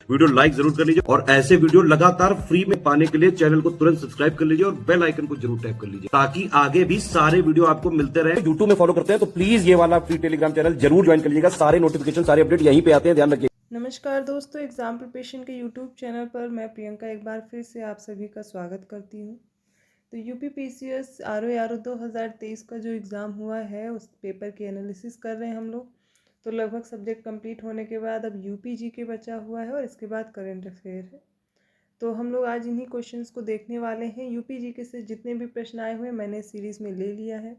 Video like जरूर कर लीजिए और ऐसे वीडियो लगातार फ्री में पाने के लिए चैनल को तुरंत सब्सक्राइब कर लीजिए और बेल आइकन को जरूर टैप कर लीजिए ताकि आगे भी सारे वीडियो आपको मिलते रहे। यूट्यूब में फॉलो करते हैं तो प्लीज ये वाला फ्री टेलीग्राम चैनल जरूर ज्वाइन कर लीजिएगा। सारे नोटिफिकेशन सारे अपडेट यहीं पे आते हैं, ध्यान रखिए। नमस्कार दोस्तों, एग्ज़ाम प्रिपरेशन के यूट्यूब चैनल पर मैं प्रियंका एक बार फिर से आप सभी का स्वागत करती हूँ। तो यूपी पीसीएस आर 2023 का जो एग्ज़ाम हुआ है उस पेपर की एनालिसिस कर रहे हैं हम लोग। तो लगभग सब्जेक्ट कंप्लीट होने के बाद अब यूपी जीके बचा हुआ है और इसके बाद करंट अफेयर है। तो हम लोग आज इन्हीं क्वेश्चंस को देखने वाले हैं। यूपी जीके से जितने भी प्रश्न आए हुए मैंने सीरीज़ में ले लिया है।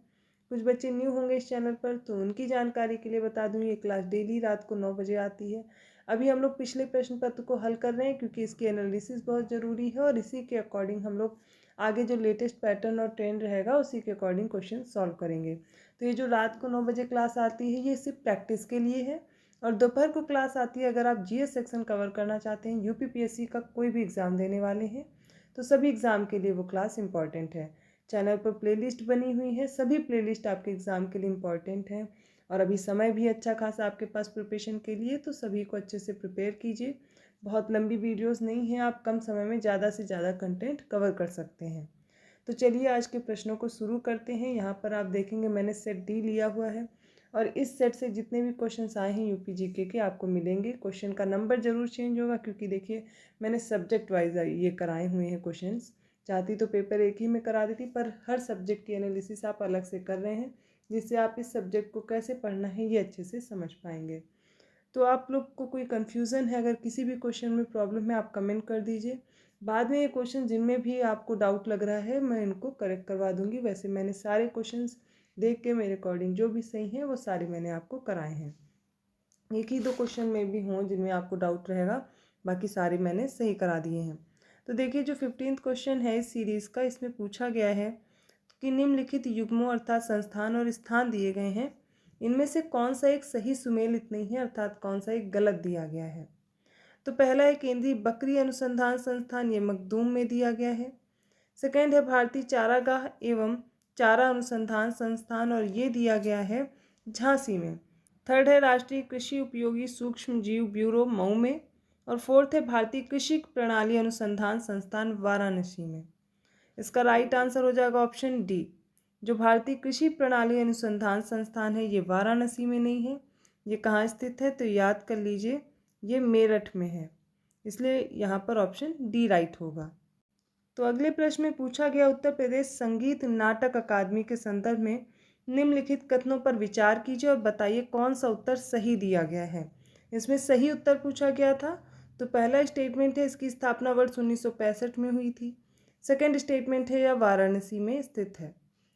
कुछ बच्चे न्यू होंगे इस चैनल पर तो उनकी जानकारी के लिए बता दूँ, ये क्लास डेली रात को 9 बजे आती है। अभी हम लोग पिछले प्रश्न पत्र को हल कर रहे हैं क्योंकि इसकी एनालिसिस बहुत ज़रूरी है और इसी के अकॉर्डिंग हम लोग आगे जो लेटेस्ट पैटर्न और ट्रेंड रहेगा उसी के अकॉर्डिंग क्वेश्चन सॉल्व करेंगे। तो ये जो रात को 9 बजे क्लास आती है ये सिर्फ प्रैक्टिस के लिए है और दोपहर को क्लास आती है अगर आप जीएस सेक्शन कवर करना चाहते हैं, यूपीपीएससी का कोई भी एग्ज़ाम देने वाले हैं तो सभी एग्ज़ाम के लिए वो क्लास इंपॉर्टेंट है। चैनल पर प्लेलिस्ट बनी हुई है, सभी प्लेलिस्ट आपके एग्ज़ाम के लिए इम्पॉर्टेंट हैं और अभी समय भी अच्छा खासा आपके पास प्रिपरेशन के लिए, तो सभी को अच्छे से प्रिपेयर कीजिए। बहुत लंबी वीडियोस नहीं हैं, आप कम समय में ज़्यादा से ज़्यादा कंटेंट कवर कर सकते हैं। तो चलिए आज के प्रश्नों को शुरू करते हैं। यहाँ पर आप देखेंगे मैंने सेट डी लिया हुआ है और इस सेट से जितने भी क्वेश्चंस आए हैं यूपी जीके के आपको मिलेंगे। क्वेश्चन का नंबर ज़रूर चेंज होगा क्योंकि देखिए मैंने सब्जेक्ट वाइज ये कराए हुए हैं क्वेश्चंस। चाहती तो पेपर एक ही में करा देती, पर हर सब्जेक्ट की एनालिसिस आप अलग से कर रहे हैं जिससे आप इस सब्जेक्ट को कैसे पढ़ना है ये अच्छे से समझ पाएंगे। तो आप लोग को कोई कन्फ्यूज़न है, अगर किसी भी क्वेश्चन में प्रॉब्लम है आप कमेंट कर दीजिए। बाद में ये क्वेश्चन जिनमें भी आपको डाउट लग रहा है मैं इनको करेक्ट करवा दूंगी। वैसे मैंने सारे क्वेश्चंस देख के मेरे अकॉर्डिंग जो भी सही हैं वो सारे मैंने आपको कराए हैं। एक ही दो क्वेश्चन में भी हों जिनमें आपको डाउट रहेगा, बाकी सारे मैंने सही करा दिए हैं। तो देखिए जो 15th क्वेश्चन है इस सीरीज़ का, इसमें पूछा गया है कि निम्नलिखित युग्मों अर्थात संस्थान और स्थान दिए गए हैं, इनमें से कौन सा एक सही सुमेलित नहीं है अर्थात कौन सा एक गलत दिया गया है। तो पहला है केंद्रीय बकरी अनुसंधान संस्थान, ये मखदूम में दिया गया है। सेकेंड है भारतीय चारागाह एवं चारा अनुसंधान संस्थान और ये दिया गया है झांसी में। थर्ड है राष्ट्रीय कृषि उपयोगी सूक्ष्म जीव ब्यूरो मऊ में और फोर्थ है भारतीय कृषि प्रणाली अनुसंधान संस्थान वाराणसी में। इसका राइट आंसर हो जाएगा ऑप्शन डी। जो भारतीय कृषि प्रणाली अनुसंधान संस्थान है ये वाराणसी में नहीं है। ये कहाँ स्थित है तो याद कर लीजिए, ये मेरठ में है, इसलिए यहाँ पर ऑप्शन डी राइट होगा। तो अगले प्रश्न में पूछा गया उत्तर प्रदेश संगीत नाटक अकादमी के संदर्भ में निम्नलिखित कथनों पर विचार कीजिए और बताइए कौन सा उत्तर सही दिया गया है। इसमें सही उत्तर पूछा गया था। तो पहला स्टेटमेंट है इसकी स्थापना वर्ष 1965 में हुई थी। सेकेंड स्टेटमेंट है यह वाराणसी में स्थित है।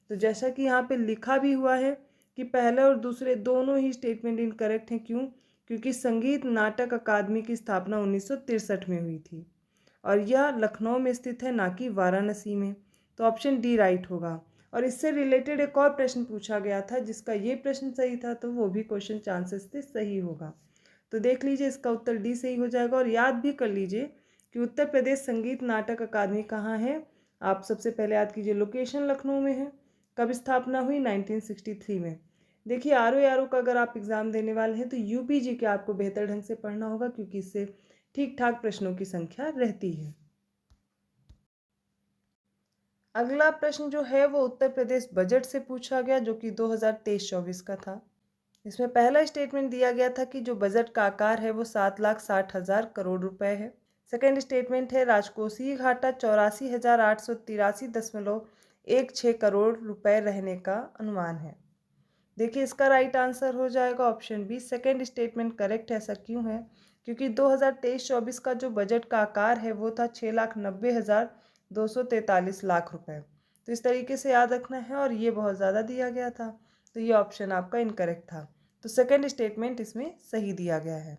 तो जैसा कि यहाँ पे लिखा भी हुआ है कि पहले और दूसरे दोनों ही स्टेटमेंट इनकरेक्ट हैं। क्यों? क्योंकि संगीत नाटक अकादमी की स्थापना 1963 में हुई थी और यह लखनऊ में स्थित है, ना कि वाराणसी में। तो ऑप्शन डी राइट होगा। और इससे रिलेटेड एक और प्रश्न पूछा गया था जिसका ये प्रश्न सही था, तो वो भी क्वेश्चन चांसेस से सही होगा। तो देख लीजिए इसका उत्तर डी सही हो जाएगा। और याद भी कर लीजिए कि उत्तर प्रदेश संगीत नाटक अकादमी कहाँ है। आप सबसे पहले याद कीजिए लोकेशन लखनऊ में है। कब स्थापना हुई? 1963 में। देखिए आर का अगर आप एग्ज़ाम देने वाले हैं तो यूपीजी के आपको बेहतर ढंग से पढ़ना होगा क्योंकि इससे ठीक ठाक प्रश्नों की संख्या रहती है। अगला प्रश्न जो है वो उत्तर प्रदेश बजट से पूछा गया जो कि 2023-24 का था। इसमें पहला स्टेटमेंट दिया गया था कि जो बजट का आकार है वो 7,60,000 करोड़ रुपए है। सेकेंड स्टेटमेंट है राजकोषीय घाटा 84,883.16 करोड़ रुपए रहने का अनुमान है। देखिए इसका राइट आंसर हो जाएगा option B. Second statement correct है। ऐसा क्यों है? क्योंकि 2023-24 का जो बजट का आकार है वो था 6,90,243 लाख रुपए। तो इस तरीके से याद रखना है और ये बहुत ज़्यादा दिया गया था, तो ये ऑप्शन आपका इनकरेक्ट था। तो सेकेंड स्टेटमेंट इसमें सही दिया गया है।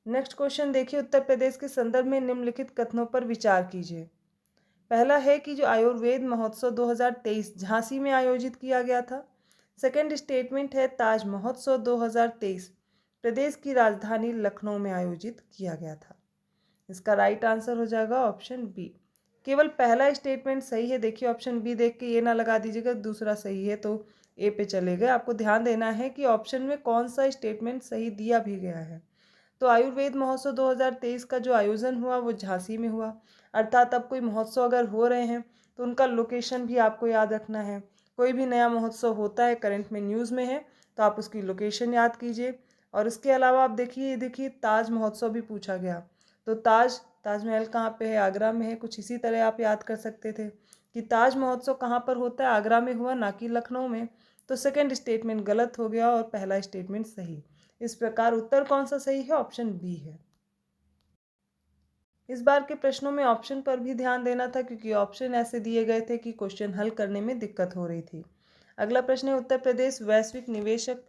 नेक्स्ट क्वेश्चन देखिए, उत्तर प्रदेश के संदर्भ में निम्नलिखित कथनों पर विचार कीजिए। पहला है कि जो आयुर्वेद महोत्सव 2023 झांसी में आयोजित किया गया था। सेकेंड स्टेटमेंट है ताज महोत्सव 2023 प्रदेश की राजधानी लखनऊ में आयोजित किया गया था। इसका राइट आंसर हो जाएगा ऑप्शन बी। केवल पहला स्टेटमेंट सही है। देखिए ऑप्शन बी देख के ये ना लगा दीजिएगा दूसरा सही है तो ए पे चले गए। आपको ध्यान देना है कि ऑप्शन में कौन सा स्टेटमेंट सही दिया भी गया है। तो आयुर्वेद महोत्सव 2023 का जो आयोजन हुआ वो झांसी में हुआ। अर्थात अब कोई महोत्सव अगर हो रहे हैं तो उनका लोकेशन भी आपको याद रखना है। कोई भी नया महोत्सव होता है, करंट में न्यूज़ में है, तो आप उसकी लोकेशन याद कीजिए। और इसके अलावा आप देखिए ताज महोत्सव भी पूछा गया, तो ताजमहल कहाँ पे है? आगरा में है। कुछ इसी तरह आप याद कर सकते थे कि ताज महोत्सव कहाँ पर होता है, आगरा में हुआ, ना कि लखनऊ में। तो सेकंड स्टेटमेंट गलत हो गया और पहला स्टेटमेंट सही। इस प्रकार उत्तर कौन सा सही है? ऑप्शन बी है। इस बार के प्रश्नों में ऑप्शन पर भी ध्यान देना था, क्योंकि ऑप्शन ऐसे दिए गए थे कि क्वेश्चन हल करने में दिक्कत हो रही थी। अगला प्रश्न है, उत्तर प्रदेश वैश्विक निवेशक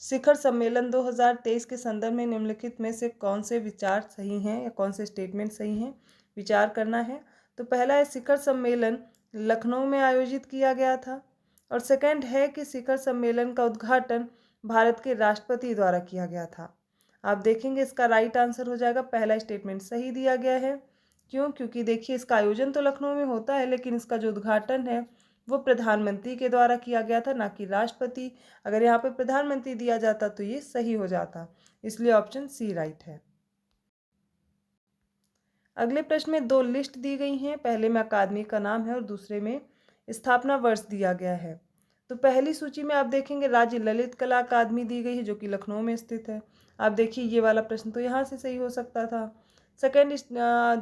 शिखर सम्मेलन 2023 के संदर्भ में निम्नलिखित में से कौन से विचार सही हैं या कौन से स्टेटमेंट सही हैं, विचार करना है। तो पहला है, शिखर सम्मेलन लखनऊ में आयोजित किया गया था। और सेकंड है कि शिखर सम्मेलन का उद्घाटन भारत के राष्ट्रपति द्वारा किया गया था। आप देखेंगे इसका राइट आंसर हो जाएगा, पहला स्टेटमेंट सही दिया गया है। क्यों? क्योंकि देखिए इसका आयोजन तो लखनऊ में होता है, लेकिन इसका जो उद्घाटन है वो प्रधानमंत्री के द्वारा किया गया था, ना कि राष्ट्रपति। अगर यहाँ पे प्रधानमंत्री दिया जाता तो ये सही हो जाता, इसलिए ऑप्शन सी राइट है। अगले प्रश्न में दो लिस्ट दी गई हैं, पहले में अकादमी का नाम है और दूसरे में स्थापना वर्ष दिया गया है। तो पहली सूची में आप देखेंगे राज्य ललित कला अकादमी दी गई है, जो कि लखनऊ में स्थित है। आप देखिए ये वाला प्रश्न तो यहाँ से सही हो सकता था। सेकंड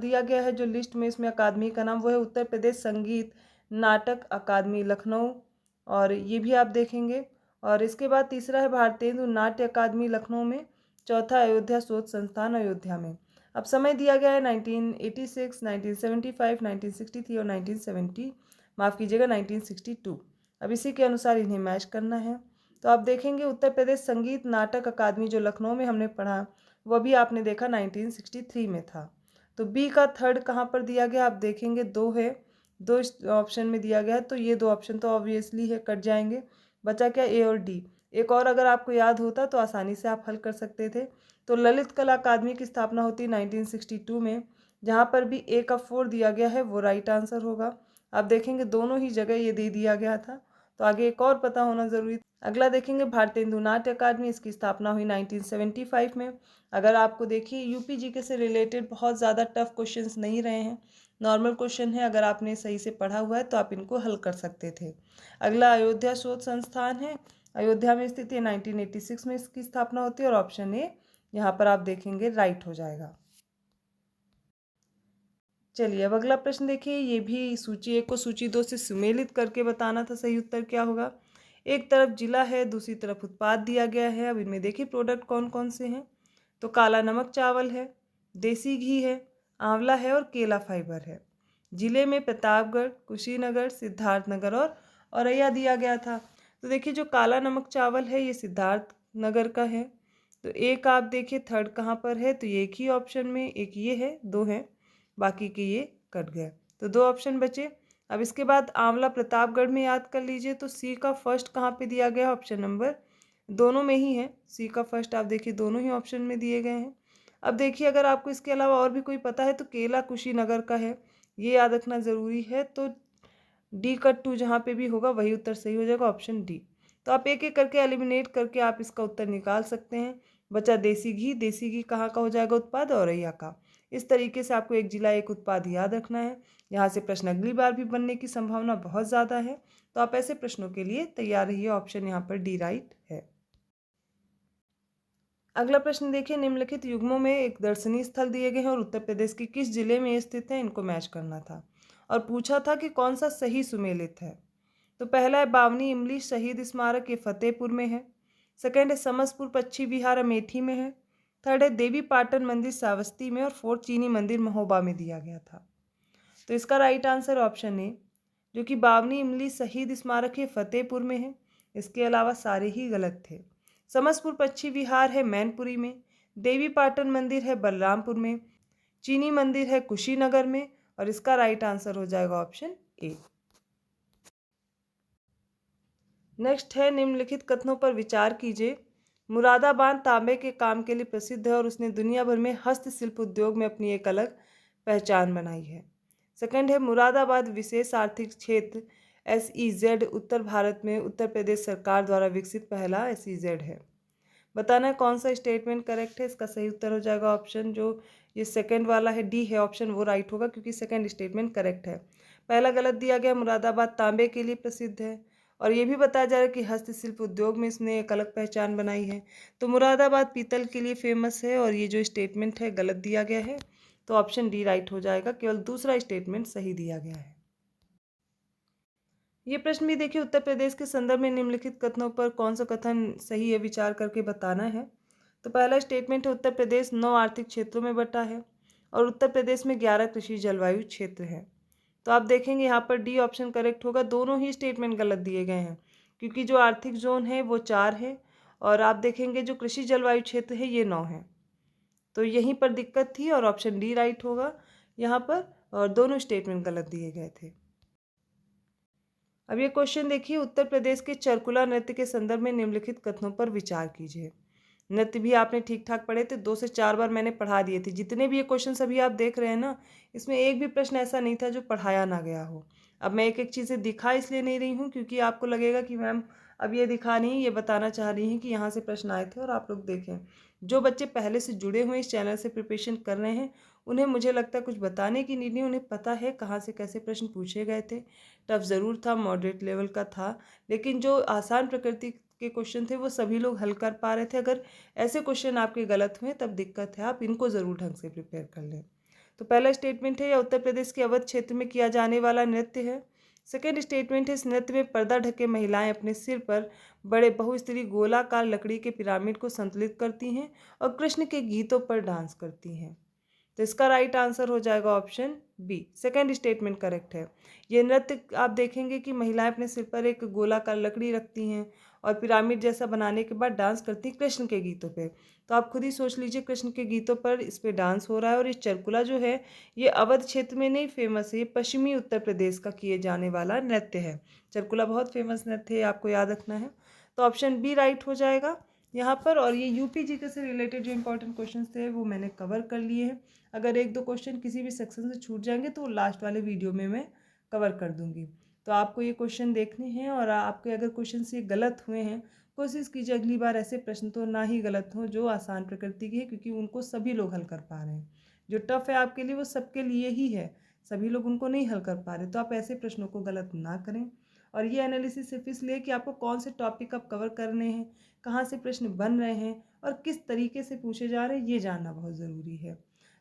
दिया गया है जो लिस्ट में, इसमें अकादमी का नाम, वो है उत्तर प्रदेश संगीत नाटक अकादमी लखनऊ, और ये भी आप देखेंगे। और इसके बाद तीसरा है भारतेंदु नाट्य अकादमी लखनऊ में। चौथा अयोध्या शोध संस्थान अयोध्या में। अब समय दिया गया है 1986, 1975, 1963 और 1962। अब इसी के अनुसार इन्हें मैच करना है। तो आप देखेंगे उत्तर प्रदेश संगीत नाटक अकादमी जो लखनऊ में हमने पढ़ा, वह भी आपने देखा 1963 में था। तो बी का थर्ड कहाँ पर दिया गया? आप देखेंगे दो है, दो ऑप्शन में दिया गया है, तो ये दो ऑप्शन तो ऑब्वियसली है, कट जाएंगे। बचा क्या? ए और डी। एक और अगर आपको याद होता तो आसानी से आप हल कर सकते थे। तो ललित कला अकादमी की स्थापना होती है 1962 में। जहाँ पर भी ए का 4 दिया गया है वो राइट आंसर होगा। आप देखेंगे दोनों ही जगह ये दे दिया गया था, तो आगे एक और पता होना जरूरी। अगला देखेंगे भारतेंदु नाट्य अकादमी, इसकी स्थापना हुई 1975 में। अगर आपको देखिए यूपी जीके से रिलेटेड बहुत ज़्यादा टफ क्वेश्चंस नहीं रहे हैं, नॉर्मल क्वेश्चन है, अगर आपने सही से पढ़ा हुआ है तो आप इनको हल कर सकते थे। अगला अयोध्या शोध संस्थान है, अयोध्या में स्थित है, 1986 में इसकी स्थापना होती है, और ऑप्शन ए यहाँ पर आप देखेंगे राइट हो जाएगा। चलिए अब अगला प्रश्न देखिए, ये भी सूची 1 को सूची 2 से सुमेलित करके बताना था सही उत्तर क्या होगा। एक तरफ जिला है, दूसरी तरफ उत्पाद दिया गया है। अब इनमें देखिए प्रोडक्ट कौन कौन से हैं। तो काला नमक चावल है, देसी घी है, आंवला है और केला फाइबर है। जिले में प्रतापगढ़, कुशीनगर, सिद्धार्थनगर और औरैया दिया गया था। तो देखिए जो काला नमक चावल है ये सिद्धार्थनगर का है। तो एक आप देखिए थर्ड कहाँ पर है, तो एक ही ऑप्शन में, एक ये है, दो हैं, बाकी के ये कट गए, तो दो ऑप्शन बचे। अब इसके बाद आंवला प्रतापगढ़ में याद कर लीजिए, तो सी का फर्स्ट कहाँ पे दिया गया? ऑप्शन नंबर दोनों में ही है, सी का फर्स्ट आप देखिए दोनों ही ऑप्शन में दिए गए हैं। अब देखिए अगर आपको इसके अलावा और भी कोई पता है तो केला कुशीनगर का है, ये याद रखना ज़रूरी है। तो डी का 2 जहाँ पे भी होगा वही उत्तर सही हो जाएगा, ऑप्शन डी। तो आप एक एक करके एलिमिनेट करके आप इसका उत्तर निकाल सकते हैं। बचा देसी घी, देसी घी कहाँ का हो जाएगा उत्पाद? औरैया का। इस तरीके से आपको एक जिला एक उत्पाद याद रखना है। यहाँ से प्रश्न अगली बार भी बनने की संभावना बहुत ज़्यादा है, तो आप ऐसे प्रश्नों के लिए तैयार रहिए। ऑप्शन यहाँ पर डी राइट है। अगला प्रश्न देखिए, निम्नलिखित युग्मों में एक दर्शनीय स्थल दिए गए हैं और उत्तर प्रदेश के किस जिले में स्थित है, इनको मैच करना था। और पूछा था कि कौन सा सही सुमेलित है। तो पहला है बावनी इमली शहीद स्मारक, ये फतेहपुर में है। सेकंड है समसपुर पच्छी विहार अमेठी में है। थर्ड है देवी पाटन मंदिर श्रावस्ती में, और फोर्थ चीनी मंदिर महोबा में दिया गया था। तो इसका राइट आंसर ऑप्शन ए, जो कि बावनी इमली शहीद स्मारक है, फतेहपुर में है। इसके अलावा सारे ही गलत थे। समसपुर पच्छी विहार है मैनपुरी में, देवी पाटन मंदिर है बलरामपुर में, चीनी मंदिर है कुशीनगर में, और इसका राइट आंसर हो जाएगा ऑप्शन ए। नेक्स्ट है, निम्नलिखित कथनों पर विचार कीजिए। मुरादाबाद तांबे के काम के लिए प्रसिद्ध है और उसने दुनिया भर में हस्तशिल्प उद्योग में अपनी एक अलग पहचान बनाई है। सेकंड है, मुरादाबाद विशेष आर्थिक क्षेत्र SEZ उत्तर भारत में उत्तर प्रदेश सरकार द्वारा विकसित पहला SEZ है। बताना है कौन सा स्टेटमेंट करेक्ट है। इसका सही उत्तर हो जाएगा ऑप्शन जो ये सेकंड वाला है, डी है ऑप्शन, वो राइट होगा क्योंकि सेकंड स्टेटमेंट करेक्ट है। पहला गलत दिया गया, मुरादाबाद तांबे के लिए प्रसिद्ध है और ये भी बताया जा रहा है कि हस्तशिल्प उद्योग में इसने एक अलग पहचान बनाई है। तो मुरादाबाद पीतल के लिए फेमस है और ये जो स्टेटमेंट है गलत दिया गया है, तो ऑप्शन डी राइट हो जाएगा, केवल दूसरा स्टेटमेंट सही दिया गया है। ये प्रश्न भी देखिए, उत्तर प्रदेश के संदर्भ में निम्नलिखित कथनों पर कौन सा कथन सही है, विचार करके बताना है। तो पहला स्टेटमेंट है उत्तर प्रदेश 9 आर्थिक क्षेत्रों में बटा है और उत्तर प्रदेश में 11 कृषि जलवायु क्षेत्र है। तो आप देखेंगे यहाँ पर डी ऑप्शन करेक्ट होगा। दोनों ही स्टेटमेंट गलत दिए गए हैं क्योंकि जो आर्थिक जोन है वो 4 है और आप देखेंगे जो कृषि जलवायु क्षेत्र है ये 9 है। तो यहीं पर दिक्कत थी और ऑप्शन डी राइट होगा यहाँ पर, और दोनों स्टेटमेंट गलत दिए गए थे। अब ये क्वेश्चन देखिए, उत्तर प्रदेश के चरकुला नृत्य के संदर्भ में निम्नलिखित कथनों पर विचार कीजिए। नृत्य भी आपने ठीक ठाक पढ़े थे, 2 से 4 बार मैंने पढ़ा दिए थे। जितने भी ये क्वेश्चन अभी आप देख रहे हैं ना, इसमें एक भी प्रश्न ऐसा नहीं था जो पढ़ाया ना गया हो। अब मैं एक एक चीज़ें दिखा इसलिए नहीं रही हूँ क्योंकि आपको लगेगा कि मैम अब ये दिखा नहीं, ये बताना चाह रही हैं कि यहाँ से प्रश्न आए थे और आप लोग देखें। जो बच्चे पहले से जुड़े हुए इस चैनल से प्रिपरेशन कर रहे हैं उन्हें मुझे लगता है कुछ बताने की नीड नहीं, उन्हें पता है कहाँ से कैसे प्रश्न पूछे गए थे। टफ ज़रूर था, मॉडरेट लेवल का था, लेकिन जो आसान प्रकृति के क्वेश्चन थे वो सभी लोग हल कर पा रहे थे। अगर ऐसे क्वेश्चन आपके गलत हुए तब दिक्कत है, आप इनको ज़रूर ढंग से प्रिपेयर कर लें। तो पहला स्टेटमेंट है, यह उत्तर प्रदेश के अवध क्षेत्र में किया जाने वाला नृत्य है। सेकेंड स्टेटमेंट है, इस नृत्य में पर्दा ढके महिलाएं अपने सिर पर बड़े बहुस्तरीय गोलाकार लकड़ी के पिरामिड को संतुलित करती हैं और कृष्ण के गीतों पर डांस करती हैं। तो इसका राइट आंसर हो जाएगा option B, second statement correct है। ये नृत्य आप देखेंगे कि महिलाएं अपने सिर पर एक गोलाकार लकड़ी रखती हैं और पिरामिड जैसा बनाने के बाद डांस करती हैं कृष्ण के गीतों पे। तो आप खुद ही सोच लीजिए, कृष्ण के गीतों पर इस पे डांस हो रहा है और ये चरकुला जो है ये अवध क्षेत्र में नहीं फेमस है, ये पश्चिमी उत्तर प्रदेश का किए जाने वाला नृत्य है। चरकुला बहुत फेमस नृत्य है, आपको याद रखना है। तो ऑप्शन बी राइट हो जाएगा यहाँ पर। और ये यूपी जीके से रिलेटेड जो इंपॉर्टेंट क्वेश्चंस थे वो मैंने कवर कर लिए हैं। अगर एक दो क्वेश्चन किसी भी सेक्शन से छूट जाएंगे तो लास्ट वाले वीडियो में मैं कवर कर दूंगी। तो आपको ये क्वेश्चन देखने हैं और आपके अगर क्वेश्चन ये गलत हुए हैं, कोशिश कीजिए अगली बार ऐसे प्रश्न तो ना ही गलत हों जो आसान प्रकृति के हैं, क्योंकि उनको सभी लोग हल कर पा रहे हैं। जो टफ है आपके लिए वो सबके लिए ही है, सभी लोग उनको नहीं हल कर पा रहे। तो आप ऐसे प्रश्नों को गलत ना करें। और ये एनालिसिस सिर्फ इसलिए कि आपको कौन से टॉपिक आप कवर करने हैं, कहाँ से प्रश्न बन रहे हैं और किस तरीके से पूछे जा रहे हैं, ये जानना बहुत ज़रूरी है।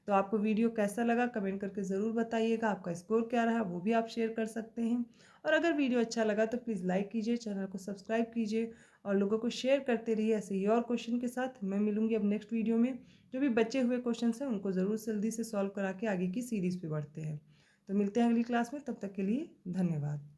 तो आपको वीडियो कैसा लगा कमेंट करके ज़रूर बताइएगा। आपका स्कोर क्या रहा वो भी आप शेयर कर सकते हैं। और अगर वीडियो अच्छा लगा तो प्लीज़ लाइक कीजिए, चैनल को सब्सक्राइब कीजिए और लोगों को शेयर करते रहिए ऐसे ही और क्वेश्चन के साथ। मैं मिलूंगी अब नेक्स्ट वीडियो में। जो भी बचे हुए क्वेश्चन हैं उनको ज़रूर जल्दी से सॉल्व करा के आगे की सीरीज़ पे बढ़ते हैं। तो मिलते हैं अगली क्लास में, तब तक के लिए धन्यवाद।